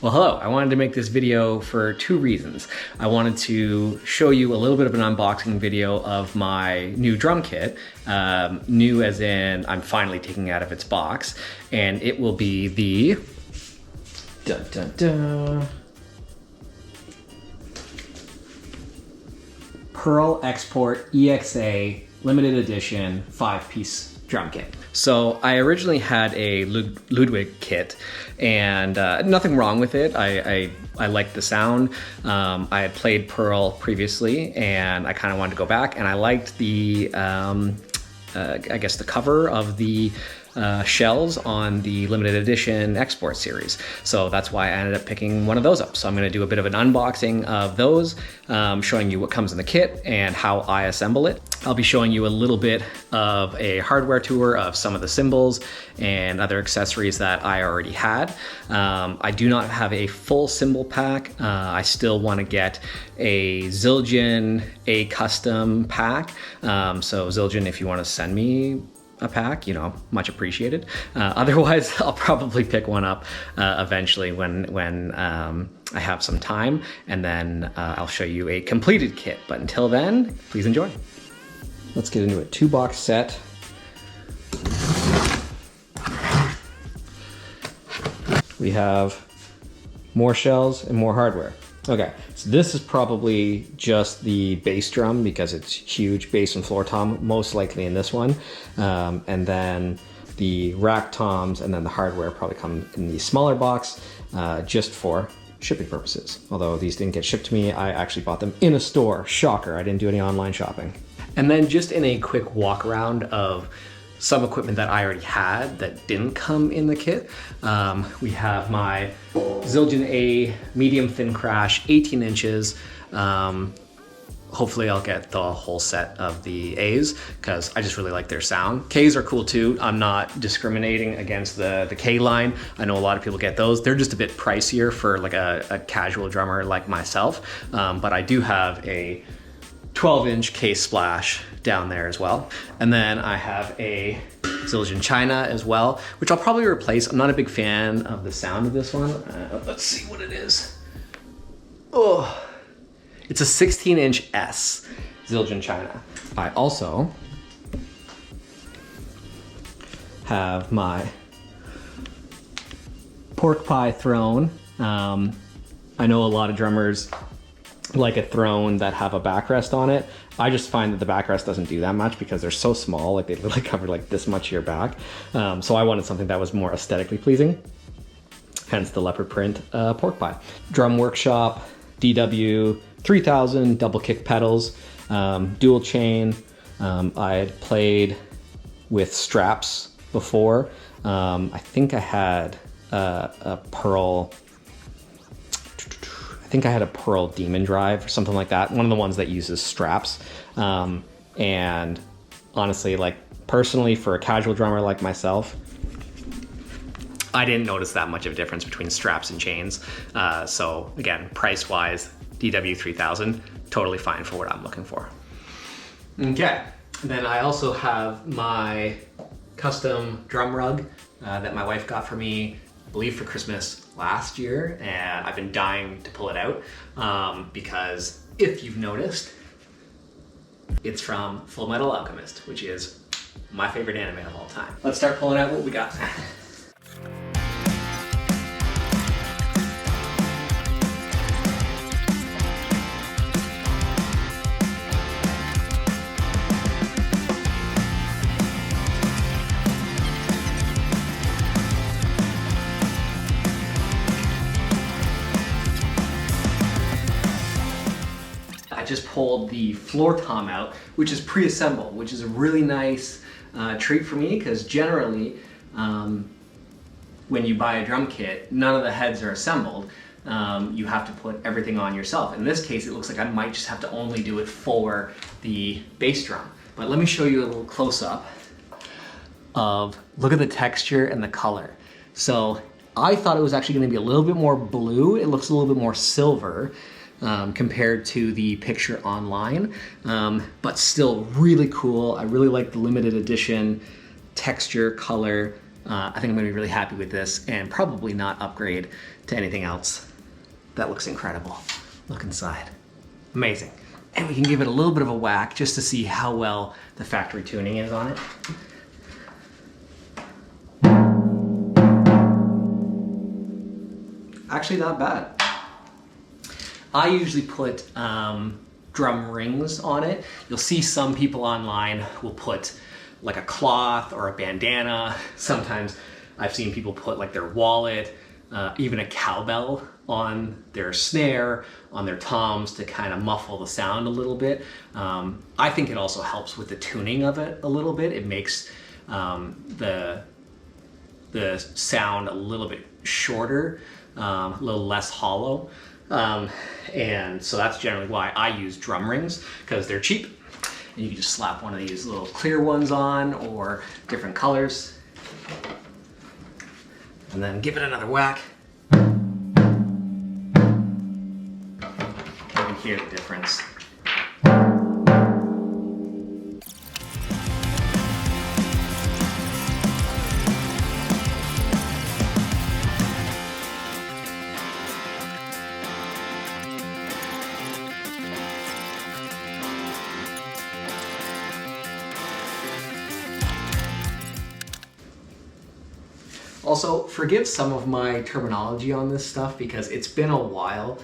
Well, hello. I wanted to make this video for two reasons. I wanted to show you a little bit of an unboxing video of my new drum kit. New as in I'm finally taking it out of its box. And it will be the Pearl Export EXA Limited Edition 5-piece drum kit. So I originally had a Ludwig kit and nothing wrong with it. I liked the sound. I had played Pearl previously and I kind of wanted to go back, and I liked the, I guess the cover of the shells on the limited edition export series. So that's why I ended up picking one of those up. So I'm going to do a bit of an unboxing of those, showing you what comes in the kit and how I assemble it. I'll be showing you a little bit of a hardware tour of some of the cymbals and other accessories that I already had. I do not have a full cymbal pack. I still want to get a Zildjian A Custom pack. So Zildjian, if you want to send me a pack, you know, much appreciated. Otherwise, I'll probably pick one up eventually when I have some time, and then I'll show you a completed kit. But until then, please enjoy. Let's get into it. 2-box set. We have more shells and more hardware. Okay, so this is probably just the bass drum because it's huge, bass and floor tom, most likely in this one. And then the rack toms and then the hardware probably come in the smaller box just for shipping purposes. Although these didn't get shipped to me, I actually bought them in a store. Shocker, I didn't do any online shopping. And then just in a quick walk around of some equipment that I already had that didn't come in the kit. We have my Zildjian A medium thin crash, 18 inches. Hopefully I'll get the whole set of the A's because I just really like their sound. K's are cool too. I'm not discriminating against the K line. I know a lot of people get those. They're just a bit pricier for like a casual drummer like myself. But I do have a 12-inch K splash down there as well. And then I have a Zildjian China as well, which I'll probably replace. I'm not a big fan of the sound of this one. Let's see what it is. Oh, it's a 16-inch S Zildjian China. I also have my pork pie throne. I know a lot of drummers like a throne that have a backrest on it. I just find that the backrest doesn't do that much because they're so small, like they literally cover like this much of your back. So I wanted something that was more aesthetically pleasing, hence the leopard print pork pie. Drum Workshop DW 3000 double kick pedals, dual chain. I had played with straps before. I think I had a Pearl, I think I had a Pearl Demon Drive or something like that. One of the ones that uses straps. And honestly, like personally for a casual drummer like myself, I didn't notice that much of a difference between straps and chains. So again, price-wise, DW 3000, totally fine for what I'm looking for. Okay, then I also have my custom drum rug that my wife got for me, I believe for Christmas last year, and I've been dying to pull it out because if you've noticed, it's from Full Metal Alchemist, which is my favorite anime of all time. Let's start pulling out what we got. I just pulled the floor tom out, which is pre-assembled, which is a really nice treat for me because generally when you buy a drum kit, none of the heads are assembled. You have to put everything on yourself. In this case, it looks like I might just have to only do it for the bass drum. But let me show you a little close-up of, look at the texture and the color. So I thought it was actually going to be a little bit more blue. It looks a little bit more silver. Compared to the picture online, but still really cool. I really like the limited edition texture, color, I think I'm gonna be really happy with this and probably not upgrade to anything else. That looks incredible. Look inside. Amazing. And we can give it a little bit of a whack just to see how well the factory tuning is on it. Actually not bad. I usually put drum rings on it. You'll see some people online will put like a cloth or a bandana. Sometimes I've seen people put like their wallet, even a cowbell on their snare, on their toms to kind of muffle the sound a little bit. I think it also helps with the tuning of it a little bit. It makes the sound a little bit shorter, a little less hollow. And so that's generally why I use drum rings, because they're cheap. And you can just slap one of these little clear ones on or different colors. And then give it another whack. You can hear the difference. Also, forgive some of my terminology on this stuff because it's been a while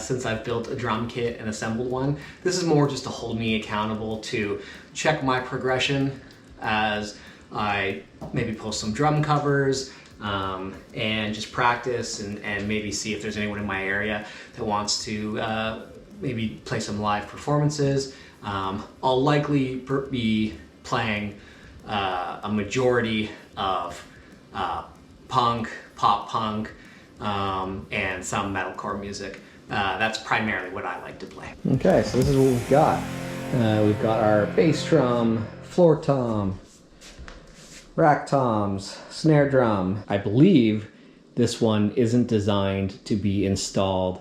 since I've built a drum kit and assembled one. This is more just to hold me accountable to check my progression as I maybe post some drum covers and just practice and maybe see if there's anyone in my area that wants to maybe play some live performances. I'll likely be playing a majority of punk, pop punk, and some metalcore music. That's primarily what I like to play. Okay, so this is what we've got. We've got our bass drum, floor tom, rack toms, snare drum. I believe this one isn't designed to be installed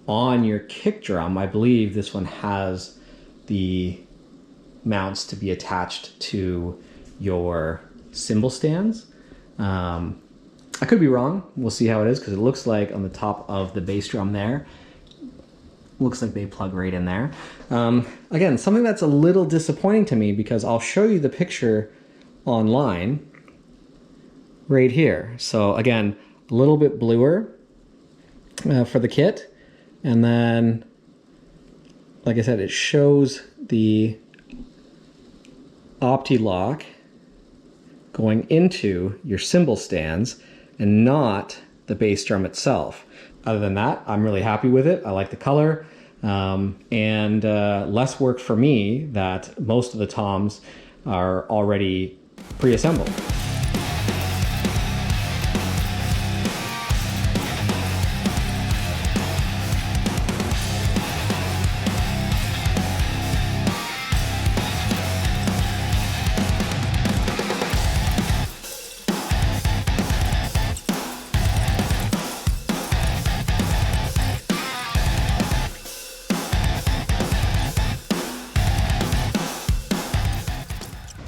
on your kick drum. I believe this one has the mounts to be attached to your cymbal stands. I could be wrong. We'll see how it is, because it looks like on the top of the bass drum there, looks like they plug right in there. Again, something that's a little disappointing to me, because I'll show you the picture online right here. So again, a little bit bluer for the kit. And then, like I said, it shows the Opti-Lock going into your cymbal stands and not the bass drum itself. Other than that, I'm really happy with it. I like the color, and less work for me that most of the toms are already pre-assembled.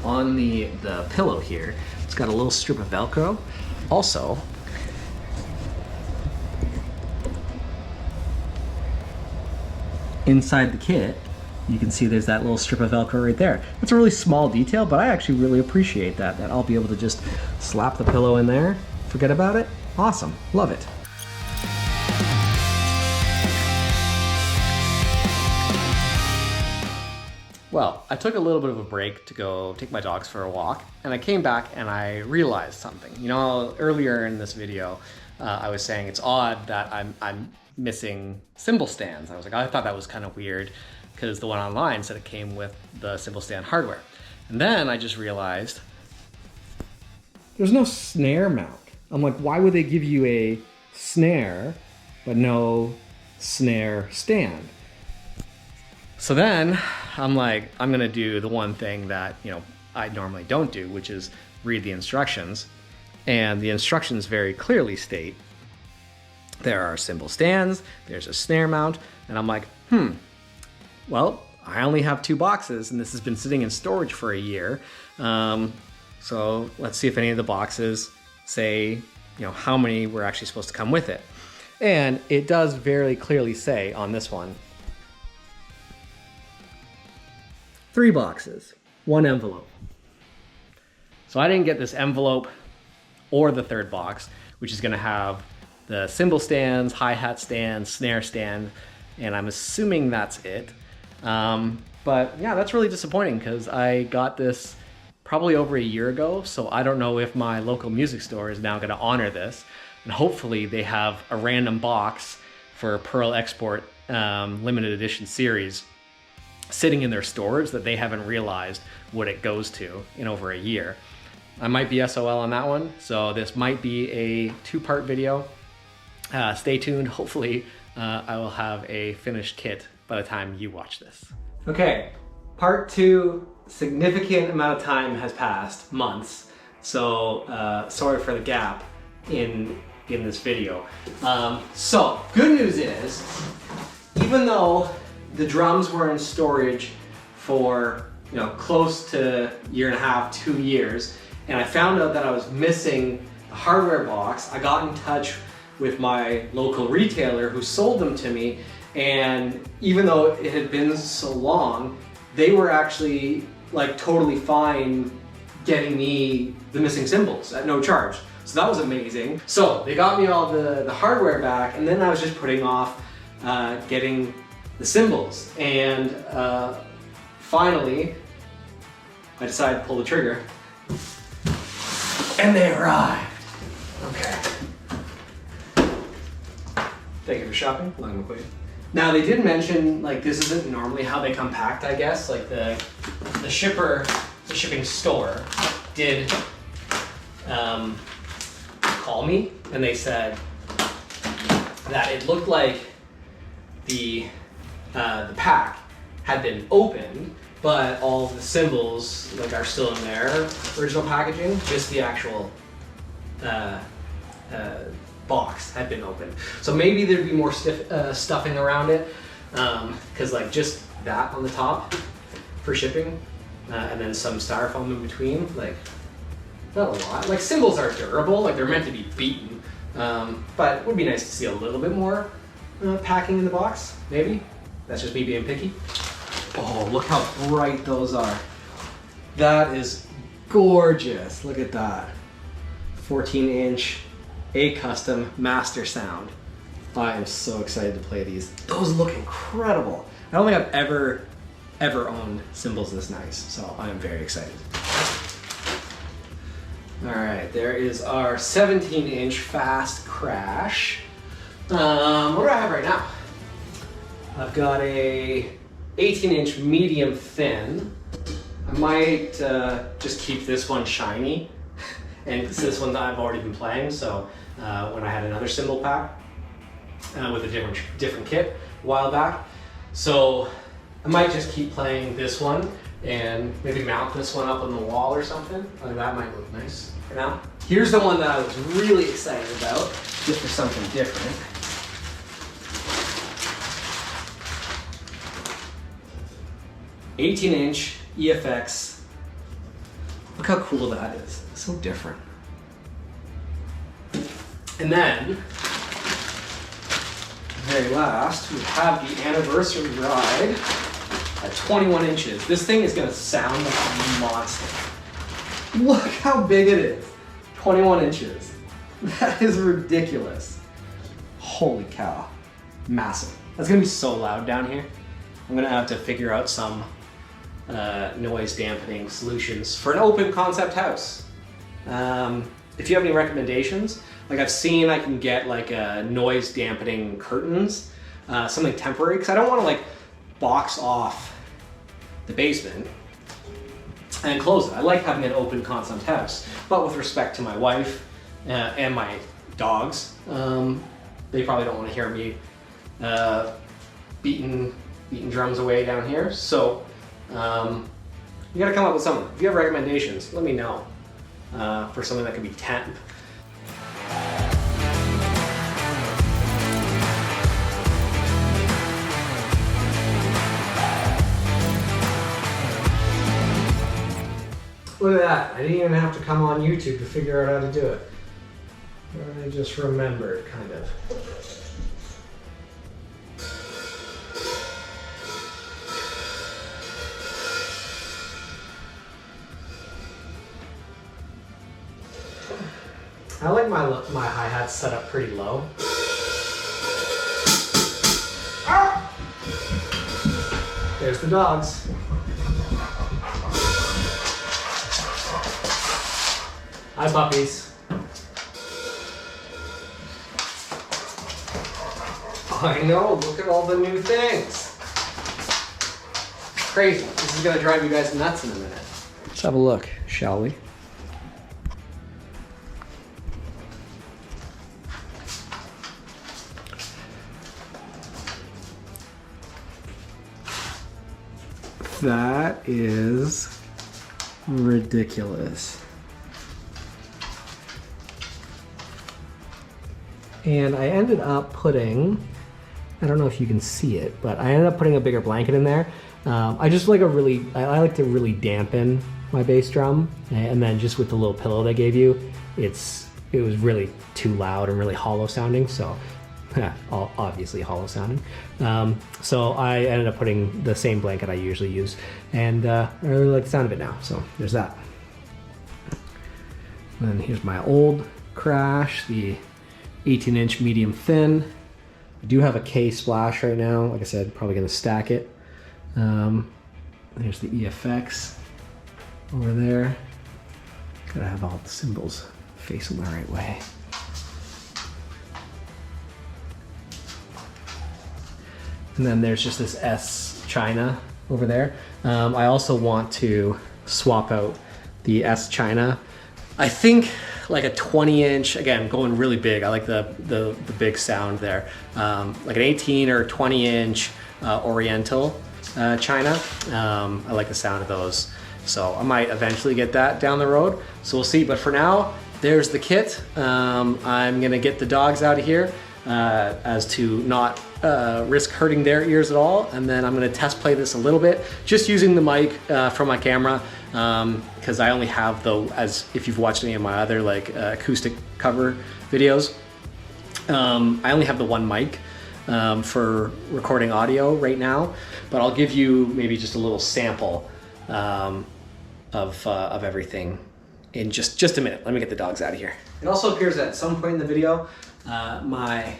On the pillow here, it's got a little strip of Velcro. Also, inside the kit, you can see there's that little strip of Velcro right there. It's a really small detail, but I actually really appreciate that I'll be able to just slap the pillow in there, forget about it. Awesome, love it. Well, I took a little bit of a break to go take my dogs for a walk, and I came back and I realized something. You know, earlier in this video, I was saying it's odd that I'm missing cymbal stands. I was like, I thought that was kind of weird because the one online said it came with the cymbal stand hardware. And then I just realized there's no snare mount. I'm like, why would they give you a snare but no snare stand? So then I'm like, I'm gonna do the one thing that, you know, I normally don't do, which is read the instructions. And the instructions very clearly state there are cymbal stands, there's a snare mount, and I'm like, well, I only have 2 boxes and this has been sitting in storage for a year. So let's see if any of the boxes say, how many were actually supposed to come with it. And it does very clearly say on this one, 3 boxes, 1 envelope. So I didn't get this envelope or the 3rd box, which is gonna have the cymbal stands, hi-hat stand, snare stand, and I'm assuming that's it. But yeah, that's really disappointing because I got this probably over a year ago, so I don't know if my local music store is now gonna honor this, and hopefully they have a random box for Pearl Export limited edition series sitting in their stores that they haven't realized what it goes to in over a year. I might be SOL on that one, so this might be a 2-part video. Stay tuned. Hopefully I will have a finished kit by the time you watch this. Okay, part 2, significant amount of time has passed, months, so sorry for the gap in this video. So good news is, even though the drums were in storage for close to 1.5 to 2 years, and I found out that I was missing the hardware box, I got in touch with my local retailer who sold them to me, and even though it had been so long, they were actually like totally fine getting me the missing cymbals at no charge. So that was amazing. So they got me all the hardware back, and then I was just putting off getting the cymbals, and finally I decided to pull the trigger, and they arrived. Okay. Thank you for shopping. Long McQuaid. Now they did mention like this isn't normally how they come packed, I guess. Like the shipping store did call me, and they said that it looked like the pack had been opened, but all of the cymbals like are still in their original packaging. Just the actual box had been opened. So maybe there'd be more stuffing around it, because like just that on the top for shipping, and then some styrofoam in between, like not a lot. Like cymbals are durable, like they're meant to be beaten, but it would be nice to see a little bit more packing in the box, maybe. That's just me being picky. Oh, look how bright those are. That is gorgeous. Look at that. 14-inch A Custom Master Sound. I am so excited to play these. Those look incredible. I don't think I've ever owned cymbals this nice, so I am very excited. All right, there is our 17-inch Fast Crash. What do I have right now? I've got a 18-inch medium thin. I might just keep this one shiny, and it's this one that I've already been playing. So when I had another cymbal pack with a different kit a while back, so I might just keep playing this one and maybe mount this one up on the wall or something. Like that might look nice for now. Here's the one that I was really excited about, just for something different. "18-inch EFX. Look how cool that is. It's so different. And then, very last, we have the anniversary ride at 21 inches. This thing is gonna sound like a monster. Look how big it is. 21 inches. That is ridiculous. Holy cow. Massive. That's gonna be so loud down here. I'm gonna have to figure out some noise dampening solutions for an open concept house. If you have any recommendations, like I've seen I can get like noise dampening curtains, something temporary, because I don't want to like box off the basement and close it. I like having an open concept house, but with respect to my wife and my dogs, they probably don't want to hear me beating drums away down here. So you gotta come up with something. If you have recommendations, let me know for something that could be temp. Look at that. I didn't even have to come on YouTube to figure out how to do it. I just remembered, kind of. I like my hi-hats set up pretty low. Ah! There's the dogs. Hi, puppies. I know, look at all the new things. It's crazy. This is gonna drive you guys nuts in a minute. Let's have a look, shall we? That is ridiculous. And I ended up putting, I don't know if you can see it, but I ended up putting a bigger blanket in there. I just like I like to really dampen my bass drum, and then just with the little pillow they gave you, it was really too loud and really hollow sounding, so obviously hollow sounding. So I ended up putting the same blanket I usually use, and I really like the sound of it now, so there's that. And then here's my old crash, the 18-inch medium thin. I do have a K splash right now. Like I said, probably gonna stack it. There's the EFX over there. Gotta have all the cymbals facing the right way. And then there's just this S China over there. I also want to swap out the S China. I think like a 20-inch, again, going really big. I like the big sound there. Like an 18 or 20-inch Oriental China. I like the sound of those. So I might eventually get that down the road. So we'll see, but for now, there's the kit. I'm gonna get the dogs out of here as to not risk hurting their ears at all. And then I'm gonna test play this a little bit, just using the mic from my camera, because I only have as if you've watched any of my other like acoustic cover videos, I only have the one mic for recording audio right now, but I'll give you maybe just a little sample of everything in just a minute. Let me get the dogs out of here. It also appears that at some point in the video, my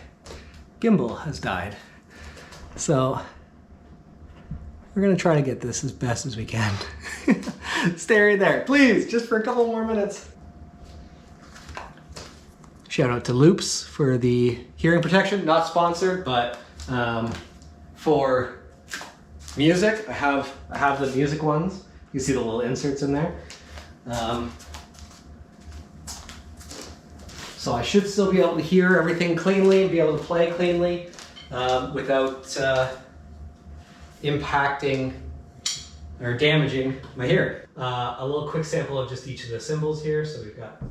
gimbal has died. So we're gonna try to get this as best as we can. Stay right there, please, just for a couple more minutes. Shout out to Loops for the hearing protection, not sponsored, but for music, I have the music ones. You see the little inserts in there. So I should still be able to hear everything cleanly and be able to play cleanly without impacting or damaging my hearing. A little quick sample of just each of the cymbals here. So we've got.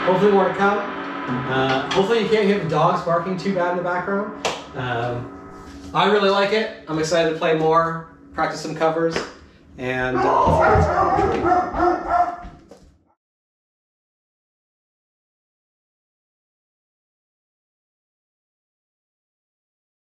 Hopefully more to come. Hopefully you can't hear the dogs barking too bad in the background. I really like it. I'm excited to play more, practice some covers, And